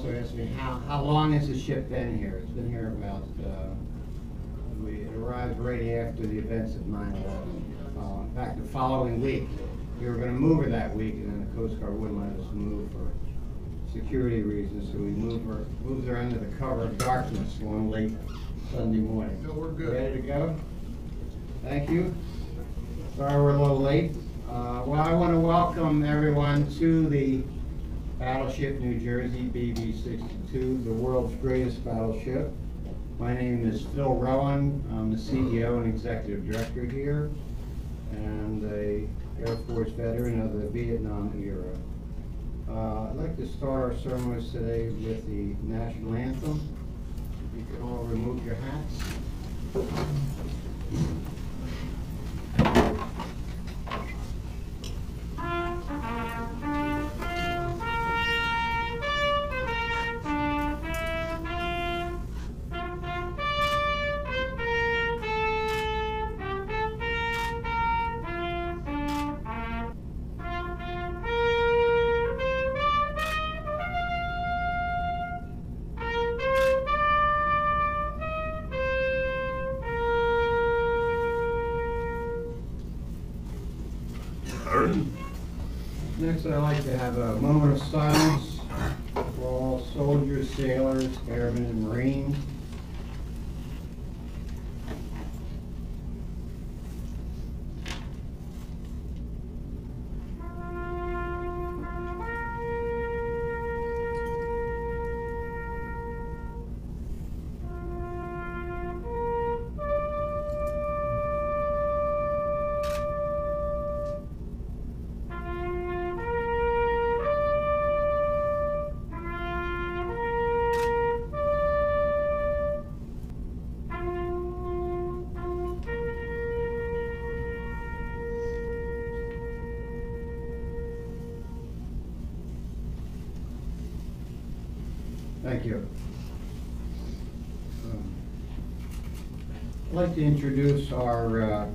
also asked me, how long has the ship been here? It's been here about, it arrived right after the events of 9/11. In fact, the following week, we were going to move her that week, and then the Coast Guard wouldn't let us move for security reasons, so we moved her under the cover of darkness one late Sunday morning. No, we're good. Ready to go? Thank you. Sorry we're a little late. Well, I want to welcome everyone to the Battleship New Jersey BB-62, the world's greatest battleship. My name is Phil Rowan. I'm the CEO and Executive Director here, and a Air Force veteran of the Vietnam era. I'd like to start our ceremonies today with the national anthem. If you could all remove your hats. Next, I'd like to have a moment of silence for all soldiers, sailors, airmen, and Marines. Thank you. I'd like to introduce our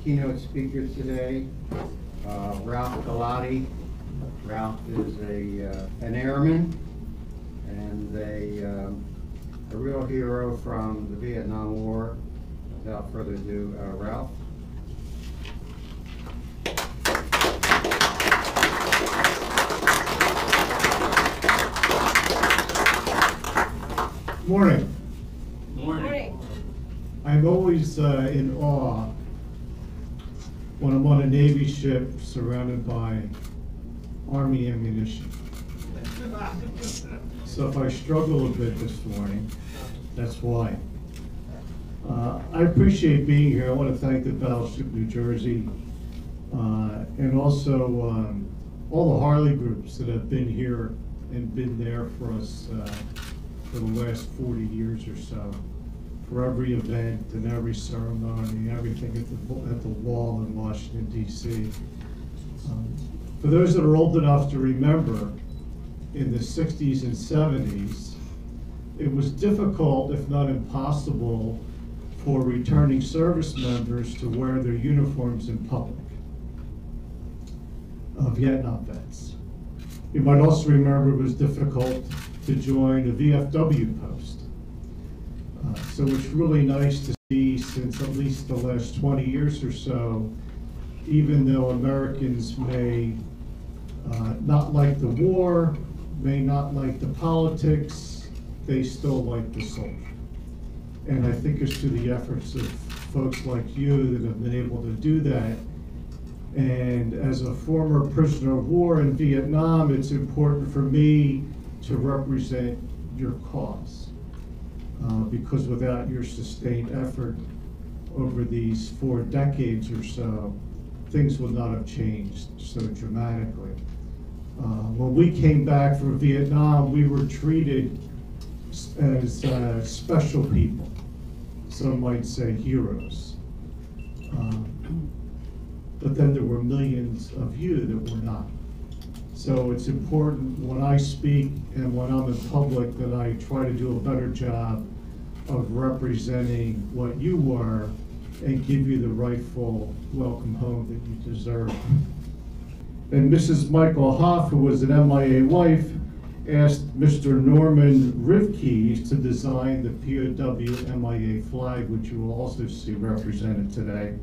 keynote speaker today, Ralph Galati. Ralph is an airman and a real hero from the Vietnam War. Without further ado, Ralph. Morning. Morning. I'm always in awe when I'm on a Navy ship surrounded by Army ammunition. So if I struggle a bit this morning, that's why. I appreciate being here. I want to thank the Battleship New Jersey and also all the Harley groups that have been here and been there for us for the last 40 years or so, for every event and every ceremony, everything at the wall in Washington, D.C. For those that are old enough to remember, in the 60s and 70s, it was difficult, if not impossible, for returning service members to wear their uniforms in public. Vietnam vets. You might also remember it was difficult to join a VFW post. So it's really nice to see, since at least the last 20 years or so, even though Americans may not like the war, may not like the politics, they still like the soldier. And I think it's through the efforts of folks like you that have been able to do that. And as a former prisoner of war in Vietnam, it's important for me to represent your cause. Because without your sustained effort over these 4 decades or so, things would not have changed so dramatically. When we came back from Vietnam, we were treated as special people. Some might say heroes. But then there were millions of you that were not. So it's important when I speak and when I'm in public that I try to do a better job of representing what you were and give you the rightful welcome home that you deserve. And Mrs. Michael Hoff, who was an MIA wife asked Mr. Norman Rivkees to design the POW-MIA flag, which you will also see represented today.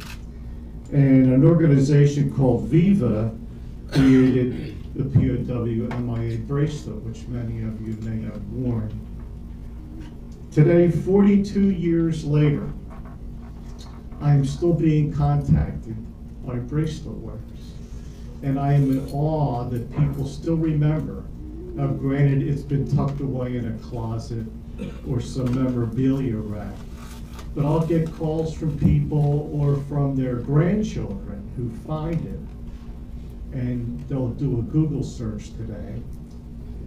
And an organization called Viva created the POW-MIA bracelet, which many of you may have worn. Today, 42 years later, I am still being contacted by bracelet wearers. And I am in awe that people still remember. Now, granted, it's been tucked away in a closet or some memorabilia rack. But I'll get calls from people or from their grandchildren who find it. And they'll do a Google search today.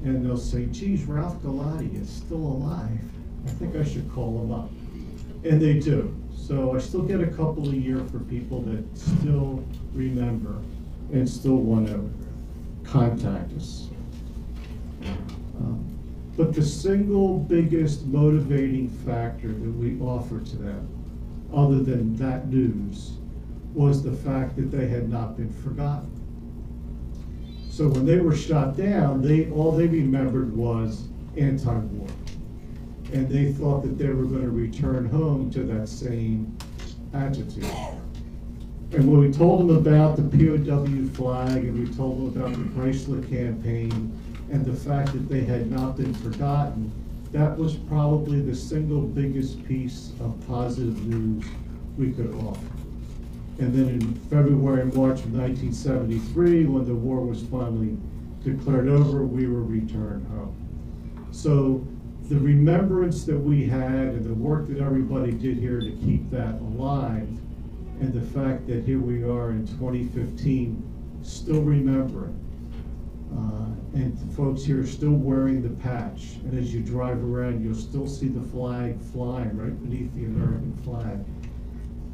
And they'll say, geez, Ralph Galati is still alive. I think I should call him up. And they do. So I still get a couple a year for people that still remember and still want to contact us. But the single biggest motivating factor that we offered to them, other than that news, was the fact that they had not been forgotten. So when they were shot down, all they remembered was anti-war. And they thought that they were going to return home to that same attitude. And when we told them about the POW flag, and we told them about the bracelet campaign, and the fact that they had not been forgotten, that was probably the single biggest piece of positive news we could offer. And then in February and March of 1973, when the war was finally declared over, we were returned home. So the remembrance that we had and the work that everybody did here to keep that alive, and the fact that here we are in 2015, still remembering. And folks here are still wearing the patch. And as you drive around, you'll still see the flag flying right beneath the American flag.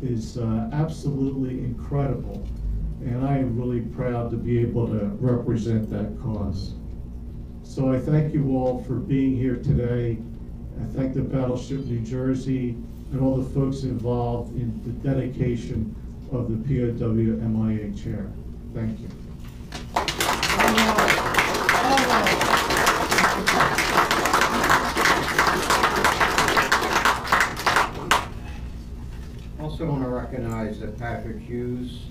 Is absolutely incredible. And I am really proud to be able to represent that cause. So I thank you all for being here today. I thank the Battleship New Jersey and all the folks involved in the dedication of the POW-MIA chair. Thank you. Also want to recognize that Patrick Hughes,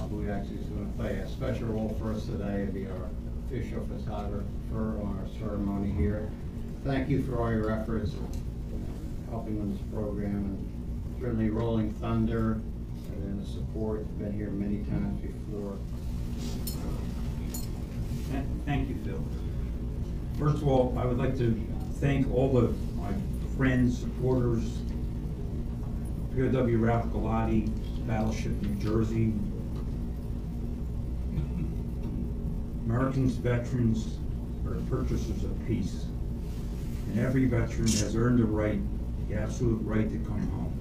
who actually is going to play a special role for us today and be our official photographer on our ceremony here. Thank you for all your efforts helping on this program, and certainly Rolling Thunder and the support. You've been here many times before. Thank you, Phil. First of all, I would like to thank all of my friends, supporters, POW Ralph Galati, Battleship New Jersey, Americans, veterans are purchasers of peace. And every veteran has earned the right, the absolute right to come home.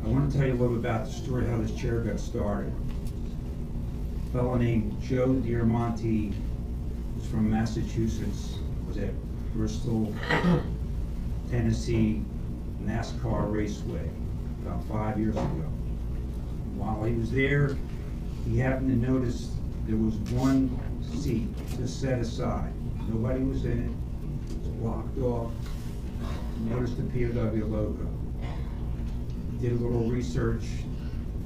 I want to tell you a little bit about the story, how this chair got started. A fellow named Joe Diamante, who's from Massachusetts, was at Bristol, Tennessee NASCAR Raceway about 5 years ago. While he was there, he happened to notice there was one seat just set aside. Nobody was in it. It was blocked off. He noticed the POW logo. Did a little research,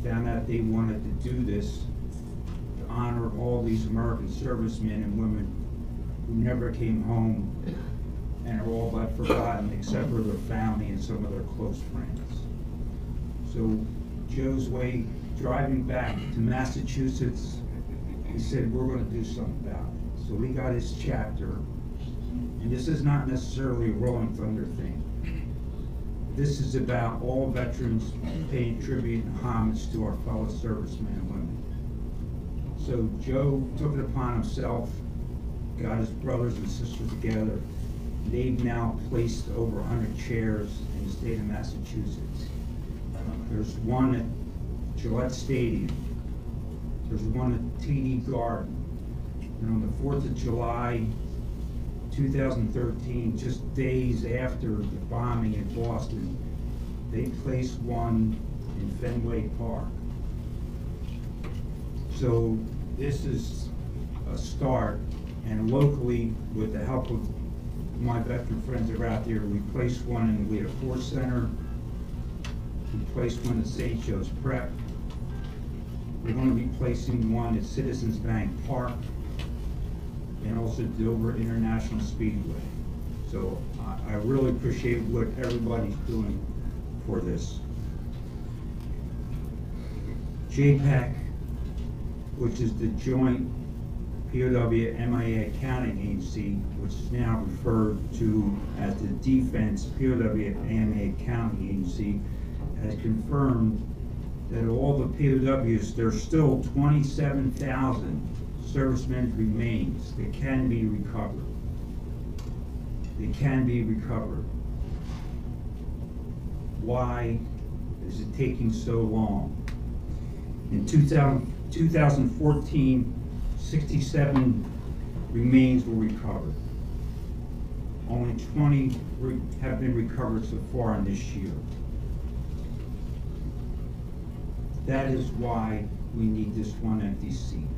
found out they wanted to do this to honor all these American servicemen and women who never came home and are all but forgotten except for their family and some of their close friends. So Joe's way, driving back to Massachusetts, he said, we're going to do something about it. So we got his chapter, and this is not necessarily a Rolling Thunder thing. This is about all veterans paying tribute and homage to our fellow servicemen and women. So Joe took it upon himself, got his brothers and sisters together. They've now placed over 100 chairs in the state of Massachusetts. There's one at Gillette Stadium. There's one at TD Garden. And on the 4th of July, 2013, just days after the bombing in Boston, they placed one in Fenway Park. So this is a start, and locally, with the help of my veteran friends that are out there, we placed one in the Leah Force Center, we placed one at St. Joe's Prep, we're going to be placing one at Citizens Bank Park, and also Dover International Speedway. So I really appreciate what everybody's doing for this. JPAC, which is the Joint POW-MIA Accounting Agency, which is now referred to as the Defense POW-MIA Accounting Agency, has confirmed that all the POWs, there's still 27,000 servicemen remains that can be recovered. They can be recovered. Why is it taking so long? In 2014, 67 remains were recovered. Only 20 have been recovered so far in this year. That is why we need this one empty seat.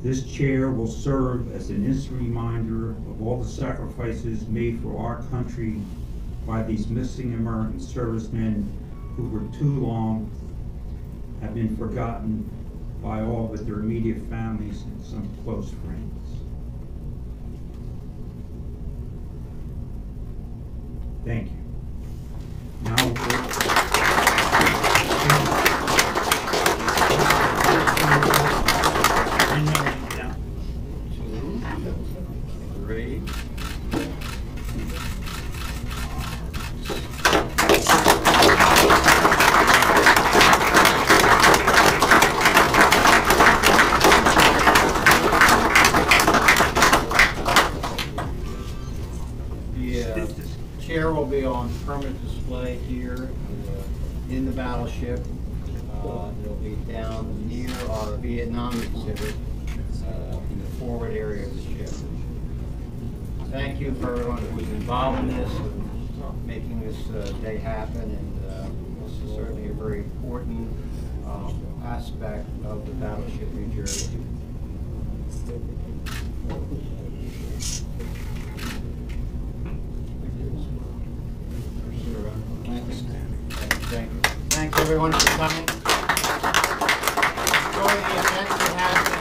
This chair will serve as an instant reminder of all the sacrifices made for our country by these missing American servicemen who for too long have been forgotten by all but their immediate families and some close friends. Thank you. Now, chair will be on permanent display here in the battleship. It'll be down near our Vietnam exhibit in the forward area of the ship. Thank you for everyone who was involved in this, making this day happen, and this is certainly a very important aspect of the Battleship New Jersey. Thanks everyone for coming. Enjoy the events we have today.